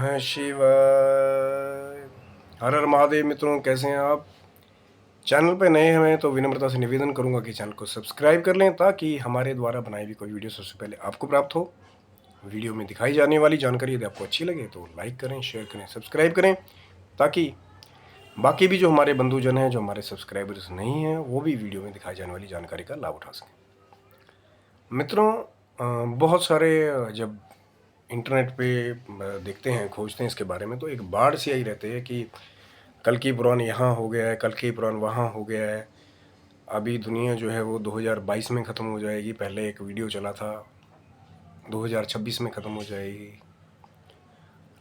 नमः शिवाय। हर हर महादेव। मित्रों, कैसे हैं आप? चैनल पे नए हैं तो विनम्रता से निवेदन करूंगा कि चैनल को सब्सक्राइब कर लें ताकि हमारे द्वारा बनाई हुई कोई वीडियो सबसे पहले आपको प्राप्त हो। वीडियो में दिखाई जाने वाली जानकारी यदि आपको अच्छी लगे तो लाइक करें, शेयर करें, सब्सक्राइब करें ताकि बाकी भी जो हमारे बंधुजन हैं, जो हमारे सब्सक्राइबर्स नहीं हैं, वो भी वीडियो में दिखाई जाने वाली जानकारी का लाभ उठा सकें। मित्रों, बहुत सारे जब इंटरनेट पे देखते हैं, खोजते हैं इसके बारे में, तो एक बाढ़ सी आई रहती है कि कल की पुराण यहाँ हो गया है, कल की पुराण वहाँ हो गया है। अभी दुनिया जो है वो 2022 में ख़त्म हो जाएगी। पहले एक वीडियो चला था 2026 में ख़त्म हो जाएगी।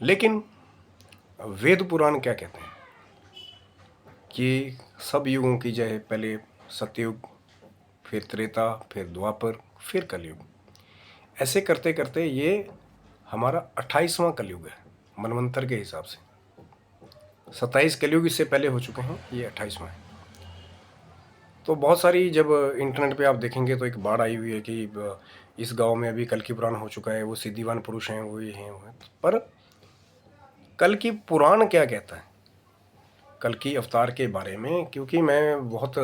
लेकिन वेद पुराण क्या कहते हैं कि सब युगों की जय। पहले सतयुग, फिर त्रेता, फिर द्वापर, फिर कलयुग। ऐसे करते करते ये हमारा 28वां कलयुग है मनवंतर के हिसाब से। 27 कलयुग इससे पहले हो चुके हैं, ये 28वां है। तो बहुत सारी जब इंटरनेट पे आप देखेंगे तो एक बाढ़ आई हुई है कि इस गांव में अभी कल की पुराण हो चुका है, वो सिद्धिवान पुरुष हैं, वो ये हैं, वो हैं। पर कल की पुराण क्या कहता है कल की अवतार के बारे में? क्योंकि मैं बहुत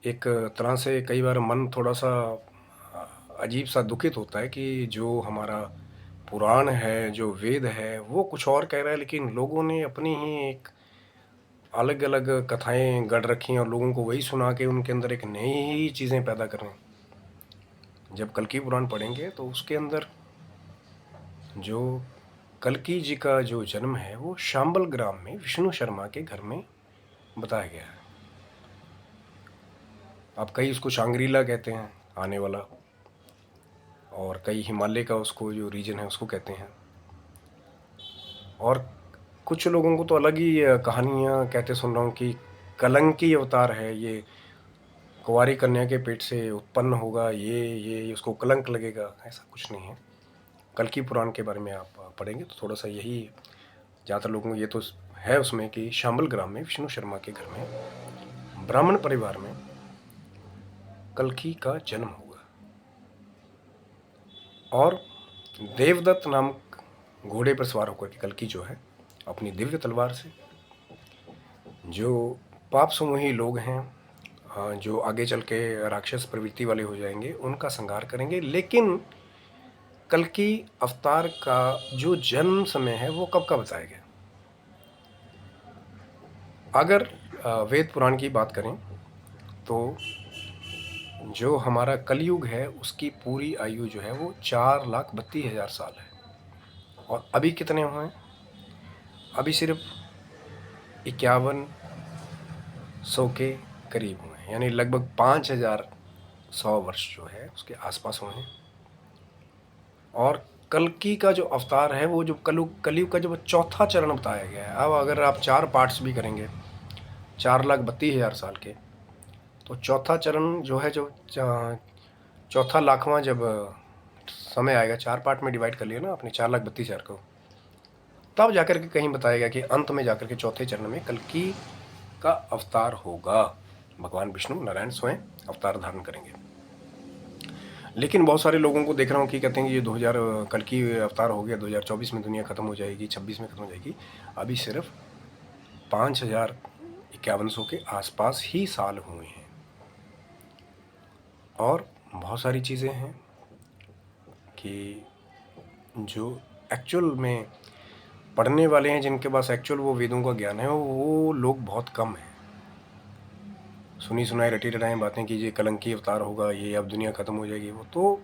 एक तरह से कई बार मन थोड़ा सा अजीब सा दुखित होता है कि जो हमारा पुराण है, जो वेद है, वो कुछ और कह रहा है, लेकिन लोगों ने अपनी ही एक अलग अलग कथाएं गढ़ रखी हैं और लोगों को वही सुना के उनके अंदर एक नई ही चीज़ें पैदा कर रहे हैं। जब कल्कि पुराण पढ़ेंगे तो उसके अंदर जो कल्कि जी का जो जन्म है वो शांबल ग्राम में विष्णु शर्मा के घर में बताया गया है। अब कई उसको शांग्रीला कहते हैं, आने वाला, और कई हिमालय का उसको जो रीजन है उसको कहते हैं, और कुछ लोगों को तो अलग ही कहानियाँ कहते सुन रहा हूँ कि कलंकी अवतार है ये, कुंवारी कन्या के पेट से उत्पन्न होगा, ये उसको कलंक लगेगा। ऐसा कुछ नहीं है। कल्कि पुराण के बारे में आप पढ़ेंगे तो थोड़ा सा यही, ज़्यादातर लोगों को ये तो है उसमें कि शांबल ग्राम में विष्णु शर्मा के घर में ब्राह्मण परिवार में कल्कि का जन्म हुआ और देवदत्त नामक घोड़े पर सवार होकर के कल्कि जो है अपनी दिव्य तलवार से जो पाप समूही लोग हैं, जो आगे चल के राक्षस प्रवृत्ति वाले हो जाएंगे, उनका संहार करेंगे। लेकिन कल्कि अवतार का जो जन्म समय है वो कब का बताया गया? अगर वेद पुराण की बात करें तो जो हमारा कलयुग है उसकी पूरी आयु जो है वो 4,32,000 साल है। और अभी कितने हुए हैं? अभी सिर्फ 5100 के करीब हुए हैं, यानी लगभग 5,100 वर्ष जो है उसके आसपास हुए हैं। और कल्कि का जो अवतार है वो जो कलयुग का जो चौथा चरण बताया गया है। अब अगर आप 4 पार्ट्स भी करेंगे 4,32,000 साल के, तो चौथा चरण जो है, जो चौथा लाखवां जब समय आएगा, 4 पार्ट में डिवाइड कर लिया ना आपने 4,32,000 को, तब जाकर के कहीं बताया गया कि अंत में जाकर के चौथे चरण में कल्कि का अवतार होगा। भगवान विष्णु नारायण स्वयं अवतार धारण करेंगे। लेकिन बहुत सारे लोगों को देख रहा हूँ कि कहते हैं कि ये 2000 कल्कि अवतार हो गया, 2024 में दुनिया ख़त्म हो जाएगी, 26 में ख़त्म हो जाएगी। अभी सिर्फ 5,5100 के आसपास ही साल हुए हैं। और बहुत सारी चीज़ें हैं कि जो एक्चुअल में पढ़ने वाले हैं, जिनके पास एक्चुअल वो वेदों का ज्ञान है, वो लोग बहुत कम हैं। सुनी सुनाई रटी रटाई बातें कि ये कलंकी अवतार होगा, ये अब दुनिया ख़त्म हो जाएगी, वो तो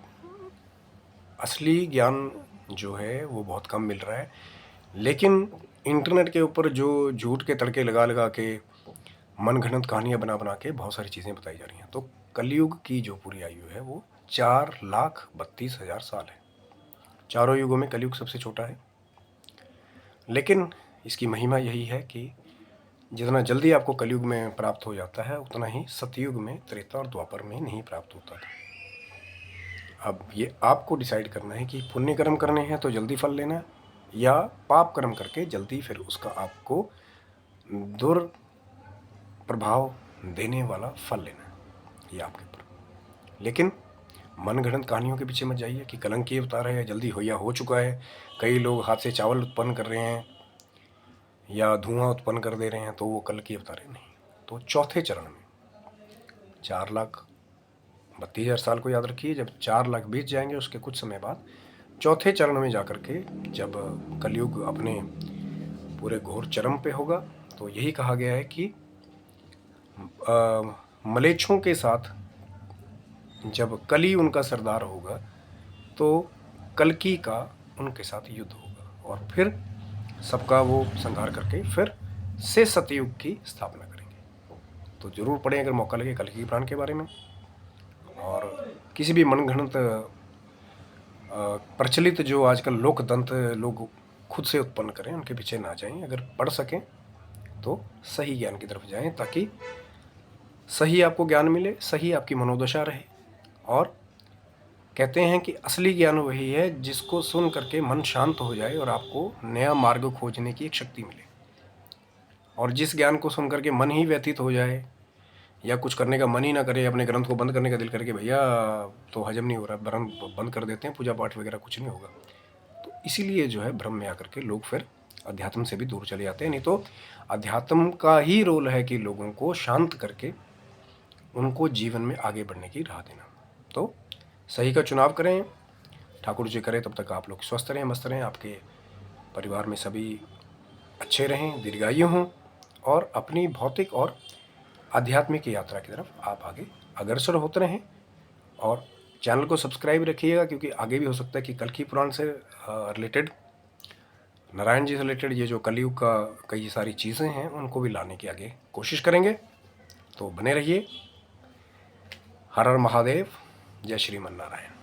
असली ज्ञान जो है वो बहुत कम मिल रहा है। लेकिन इंटरनेट के ऊपर जो झूठ के तड़के लगा लगा के मनगढ़ंत कहानियाँ बना बना के बहुत सारी चीज़ें बताई जा रही हैं। तो कलयुग की जो पूरी आयु है वो 4,32,000 साल है। चारों युगों में कलयुग सबसे छोटा है, लेकिन इसकी महिमा यही है कि जितना जल्दी आपको कलयुग में प्राप्त हो जाता है उतना ही सतयुग में, त्रेता और द्वापर में नहीं प्राप्त होता था। अब ये आपको डिसाइड करना है कि पुण्य कर्म करने हैं तो जल्दी फल लेना, या पाप कर्म करके जल्दी फिर उसका आपको दुष्प्रभाव देने वाला फल लेना, ये आपके ऊपर। लेकिन मनगढ़ंत कहानियों के पीछे मत जाइए कि कलंकी अवतार है या जल्दी हो या हो चुका है, कई लोग हाथ से चावल उत्पन्न कर रहे हैं या धुआं उत्पन्न कर दे रहे हैं, तो वो कलंकी अवतार है नहीं। तो चौथे चरण में 4,32,000 साल को याद रखिए, जब 4 लाख बीत जाएंगे उसके कुछ समय बाद चौथे चरण में जाकर के जब कलयुग अपने पूरे घोर चरम पे होगा, तो यही कहा गया है कि मलेच्छों के साथ जब कली उनका सरदार होगा तो कल्कि का उनके साथ युद्ध होगा और फिर सबका वो संहार करके फिर से सतयुग की स्थापना करेंगे। तो जरूर पढ़ें अगर मौका लगे कल्कि पुराण के बारे में, और किसी भी मनगढ़ंत प्रचलित जो आजकल लोकतंत्र लोग खुद से उत्पन्न करें उनके पीछे ना जाएं। अगर पढ़ सकें तो सही ज्ञान की तरफ जाएं ताकि सही आपको ज्ञान मिले, सही आपकी मनोदशा रहे। और कहते हैं कि असली ज्ञान वही है जिसको सुन करके मन शांत हो जाए और आपको नया मार्ग खोजने की एक शक्ति मिले। और जिस ज्ञान को सुन करके मन ही व्यतीत हो जाए या कुछ करने का मन ही ना करे, अपने ग्रंथ को बंद करने का दिल करके भैया तो हजम नहीं हो रहा, ग्रंथ बंद कर देते हैं, पूजा पाठ वगैरह कुछ नहीं होगा, तो इसीलिए जो है भ्रम में आकर के लोग फिर अध्यात्म से भी दूर चले जाते हैं। नहीं तो अध्यात्म का ही रोल है कि लोगों को शांत करके उनको जीवन में आगे बढ़ने की राह देना। तो सही का चुनाव करें, ठाकुर जी करें। तब तक आप लोग स्वस्थ रहें, मस्त रहें, आपके परिवार में सभी अच्छे रहें, दीर्घायु हों और अपनी भौतिक और आध्यात्मिक यात्रा की तरफ आप आगे अग्रसर होते रहें। और चैनल को सब्सक्राइब रखिएगा क्योंकि आगे भी हो सकता है कि कल्कि पुराण से रिलेटेड, नारायण जी से रिलेटेड ये जो कलयुग का कई सारी चीज़ें हैं उनको भी लाने की आगे कोशिश करेंगे। तो बने रहिए। हर हर महादेव, जय श्रीमन नारायण।